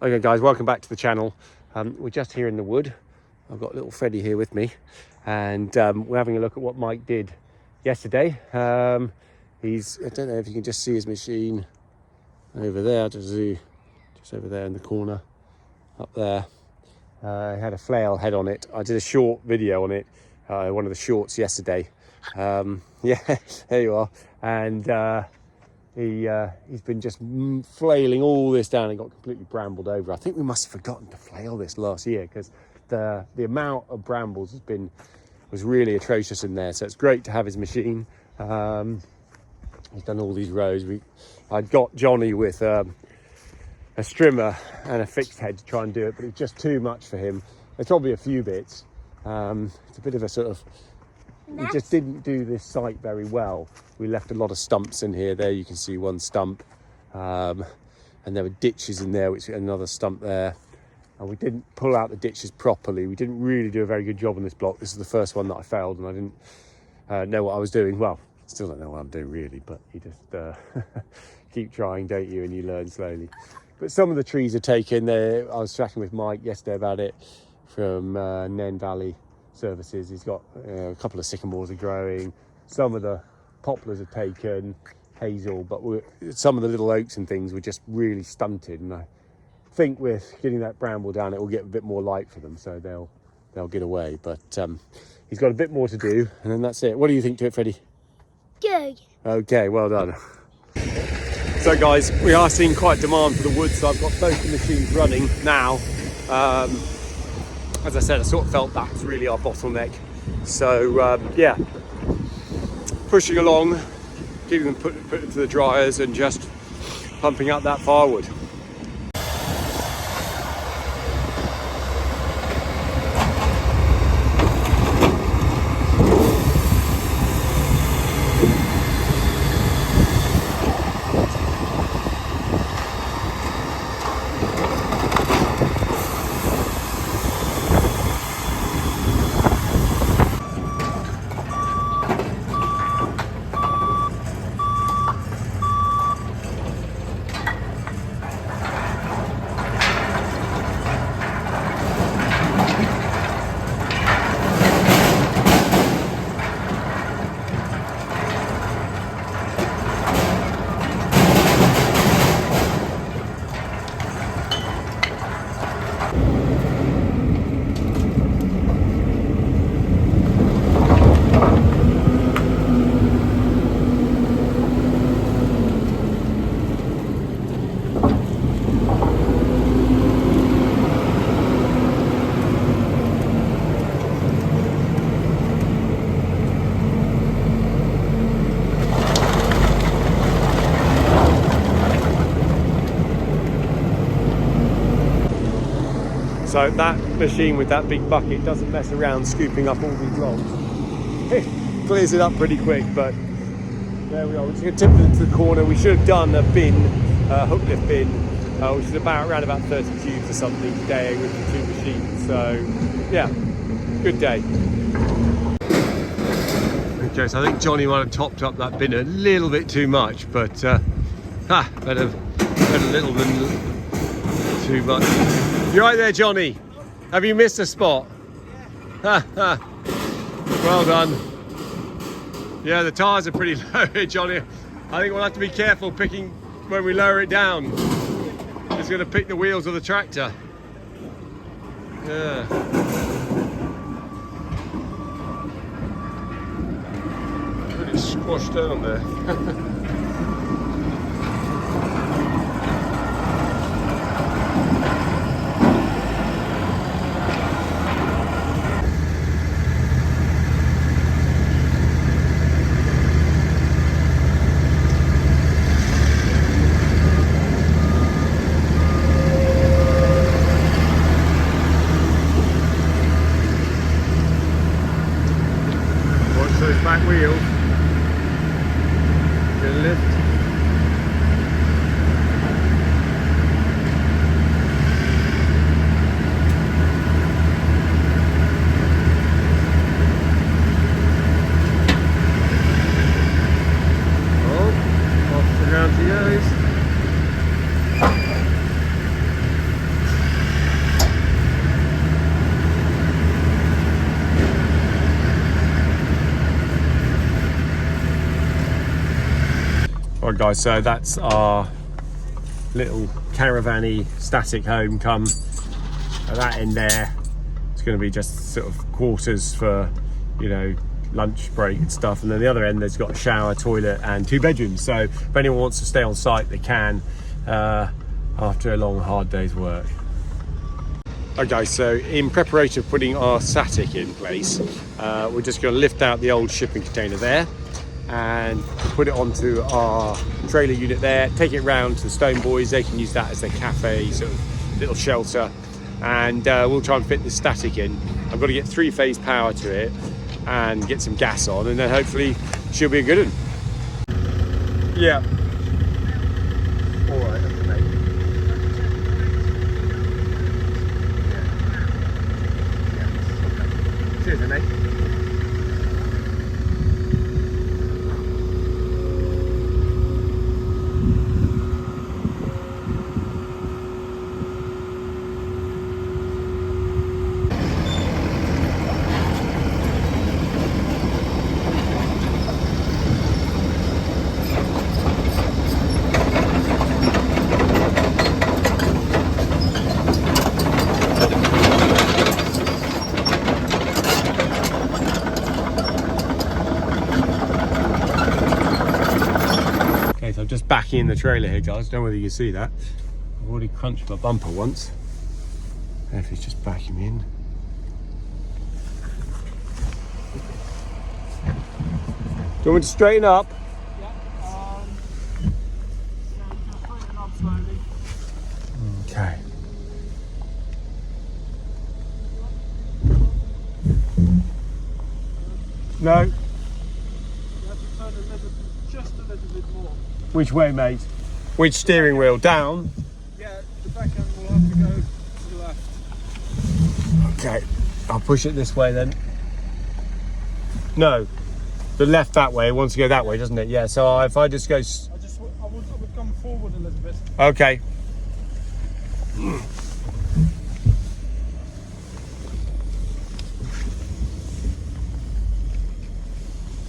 Okay guys, welcome back to the channel. We're just here in the wood. I've got little Freddie here with me, and we're having a look at what Mike did yesterday. I don't know if you can just see his machine over there, just over there in the corner, up there. It had a flail head on it. I did a short video on it, one of the shorts yesterday. Yeah, there you are. And he's been just flailing all this down and got completely brambled over. I think we must have forgotten to flail this last year because the amount of brambles was really atrocious in there. So it's great to have his machine. He's done all these rows. I'd got Johnny with a strimmer and a fixed head to try and do it, but it's just too much for him. There's probably a few bits. It's a bit of a sort of, we just didn't do this site very well. We left a lot of stumps in here. There you can see one stump, and there were ditches in there, which another stump there. And we didn't pull out the ditches properly. We didn't really do a very good job on this block. This is the first one that I failed, and I didn't know what I was doing. Well, still don't know what I'm doing really, but you just keep trying, don't you? And you learn slowly. But some of the trees are taken there. I was chatting with Mike yesterday about it from Nen Valley Services. He's got a couple of sycamores are growing. Some of the poplars are taken, hazel, but some of the little oaks and things were just really stunted. And I think with getting that bramble down, it will get a bit more light for them, so they'll get away. But he's got a bit more to do, and then that's it. What do you think to it, Freddie? Good. Okay, well done. So guys, we are seeing quite demand for the wood, so I've got both the machines running now. As I said, I sort of felt that was really our bottleneck. So yeah, pushing along, getting them put into the dryers and just pumping out that firewood. So that machine with that big bucket doesn't mess around scooping up all these logs. It clears it up pretty quick, but there we are. We're just going to tip it into the corner. We should have done a bin, hook lift bin, which is around about 30 cubes or something today with the two machines. So yeah, good day. Okay, so I think Johnny might have topped up that bin a little bit too much, but better little than too much. You right there, Johnny? Have you missed a spot? Yeah. Well done. Yeah, the tyres are pretty low here, Johnny. I think we'll have to be careful picking when we lower it down. It's going to pick the wheels of the tractor. Yeah. Really squashed down there. Back wheels. Right guys, so that's our little caravan-y static home. Come at that end there, it's going to be just sort of quarters for, you know, lunch break and stuff, and then the other end there's got a shower, toilet and 2 bedrooms, so if anyone wants to stay on site they can after a long hard day's work. Okay, so in preparation of putting our static in place, we're just going to lift out the old shipping container there and put it onto our trailer unit there, take it round to the Stone Boys. They can use that as their cafe, sort of little shelter, and we'll try and fit the static in. I've got to get 3-phase power to it and get some gas on, and then hopefully she'll be a good one. Yeah. All right, okay, mate. Yeah. Cheers, mate. So I'm just backing in the trailer here, guys. Don't know whether you can see that. I've already crunched my bumper once. If he's just backing me in. Do you want me to straighten up? Yeah, just straighten up slowly. Okay. No. You have to turn just a little bit more. Which way, mate? Which steering wheel? Down? Yeah, the back end will have to go to the left. Okay. I'll push it this way then. No. The left that way. It wants to go that way, doesn't it? Yeah, so if I just go... I would come forward a little bit. Okay.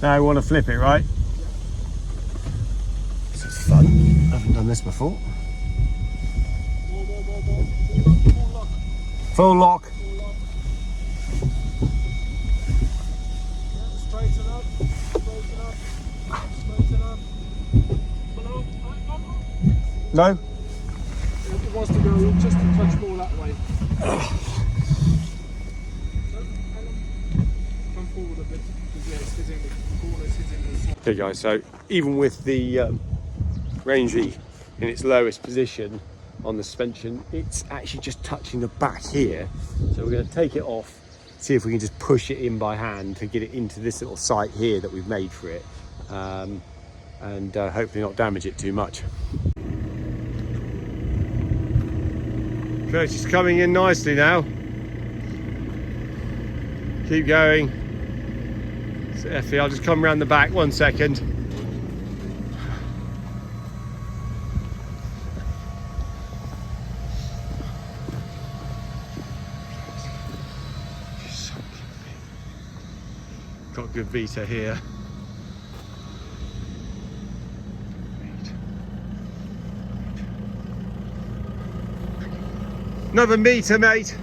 Now I want to flip it, right? This is fun. I haven't done this before. More. Full lock. Full lock. Full lock. Yeah, straighten up. Below. No? It wants to go just a touch more that way. Come forward a bit. Because yeah, it's hitting the corners, hitting the side. Okay guys, so even with the Rangy in its lowest position on the suspension, it's actually just touching the back here. So we're going to take it off, see if we can just push it in by hand to get it into this little sight here that we've made for it, and hopefully not damage it too much. Okay, she's coming in nicely now. Keep going. So Effie, I'll just come around the back 1 second. Got good Vita here. Another meter, mate.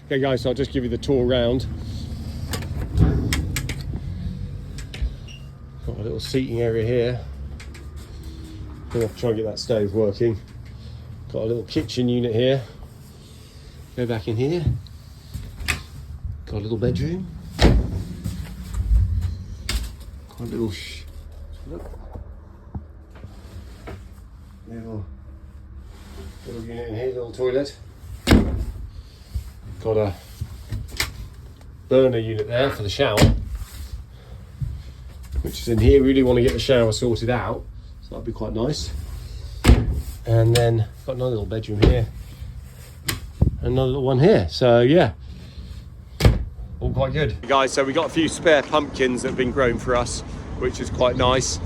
Okay guys, so I'll just give you the tour round. Got a little seating area here. Gonna have to try and get that stove working. Got a little kitchen unit here. Go back in here. Got a little bedroom. Got a little little unit in here, little toilet. Got a burner unit there for the shower, which is in here. Really want to get the shower sorted out, so that'd be quite nice. And then got another little bedroom here, another little one here. So yeah, all quite good. Guys, so we got a few spare pumpkins that have been grown for us. which is quite nice.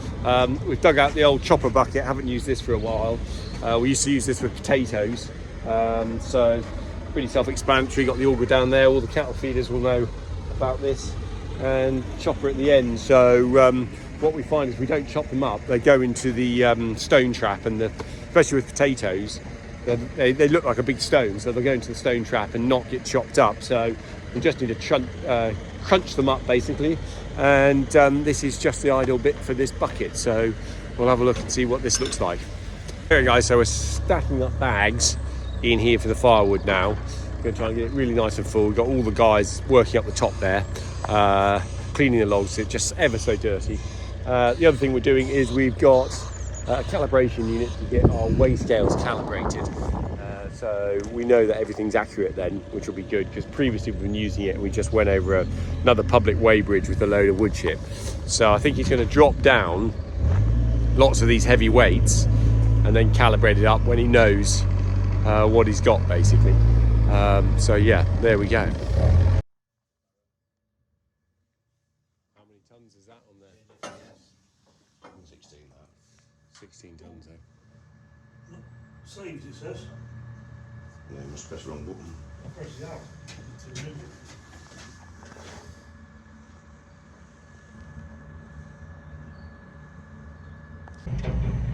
We've dug out the old chopper bucket, haven't used this for a while. We used to use this with potatoes, so pretty self-explanatory. Got the auger down there, all the cattle feeders will know about this, and chopper at the end. So what we find is we don't chop them up, they go into the stone trap, and especially with potatoes, they look like a big stone, so they'll go into the stone trap and not get chopped up. So we just need to crunch them up basically, and this is just the ideal bit for this bucket. So we'll have a look and see what this looks like. There guys, so we're stacking up bags in here for the firewood now. We're going to try and get it really nice and full. We've got all the guys working up the top there, cleaning the logs. It's just ever so dirty. The other thing we're doing is we've got a calibration unit to get our weigh scales calibrated. So we know that everything's accurate then, which will be good, because previously we've been using it and we just went over another public weigh bridge with a load of wood chip. So I think he's going to drop down lots of these heavy weights and then calibrate it up when he knows what he's got basically. So yeah, there we go. How many tons is that on there? 16 that. 16 tons though. Sleeves, it says. Yeah, you must press the wrong button. I press it out. To remove it.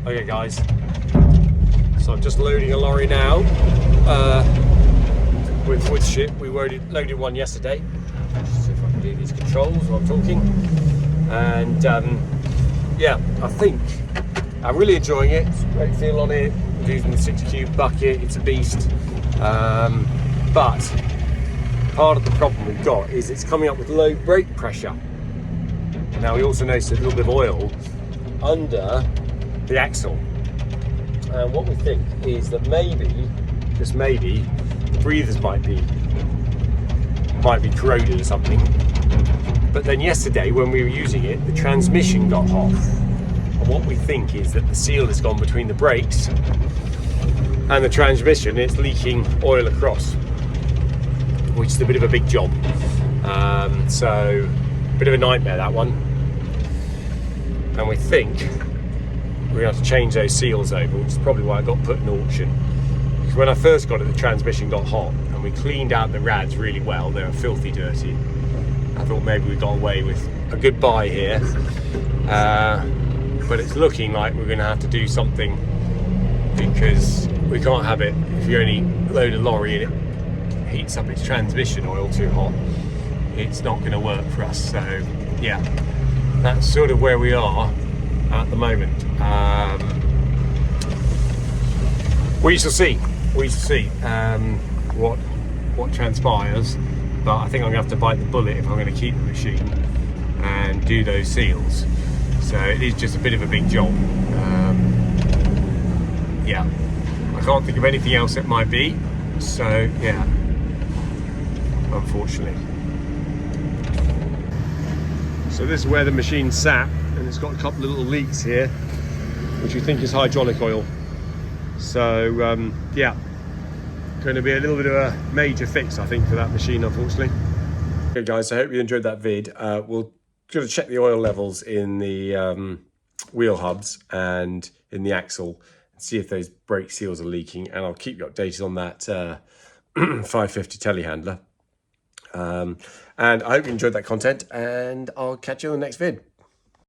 Okay guys, so I'm just loading a lorry now with wood chip. We loaded one yesterday. Just see if I can do these controls while I'm talking. And yeah, I think I'm really enjoying it. It's a great feel on it. We're using the 6 cube bucket, it's a beast. But part of the problem we've got is it's coming up with low brake pressure. Now we also noticed a little bit of oil under the axle, and what we think is that maybe, just maybe, the breathers might be corroded or something. But then yesterday when we were using it, the transmission got hot, and what we think is that the seal has gone between the brakes and the transmission. It's leaking oil across, which is a bit of a big job. So a bit of a nightmare, that one. And we think we're going to have to change those seals over, which is probably why I got put in auction. Because when I first got it, the transmission got hot and we cleaned out the rads really well. They were filthy dirty. I thought maybe we got away with a good buy here. But it's looking like we're going to have to do something, because we can't have it, if you only load a lorry and it heats up its transmission oil too hot, it's not going to work for us. So yeah, that's sort of where we are at the moment. We shall see what transpires, but I think I'm going to have to bite the bullet if I'm going to keep the machine and do those seals. So it is just a bit of a big job. Yeah, I can't think of anything else it might be, so yeah, unfortunately. So this is where the machine sat, and it's got a couple of little leaks here, which we think is hydraulic oil. So yeah, going to be a little bit of a major fix, I think, for that machine, unfortunately. Okay guys, I hope you enjoyed that vid. We'll going to check the oil levels in the wheel hubs and in the axle, and see if those brake seals are leaking, and I'll keep you updated on that 550 telehandler. And I hope you enjoyed that content, and I'll catch you on the next vid.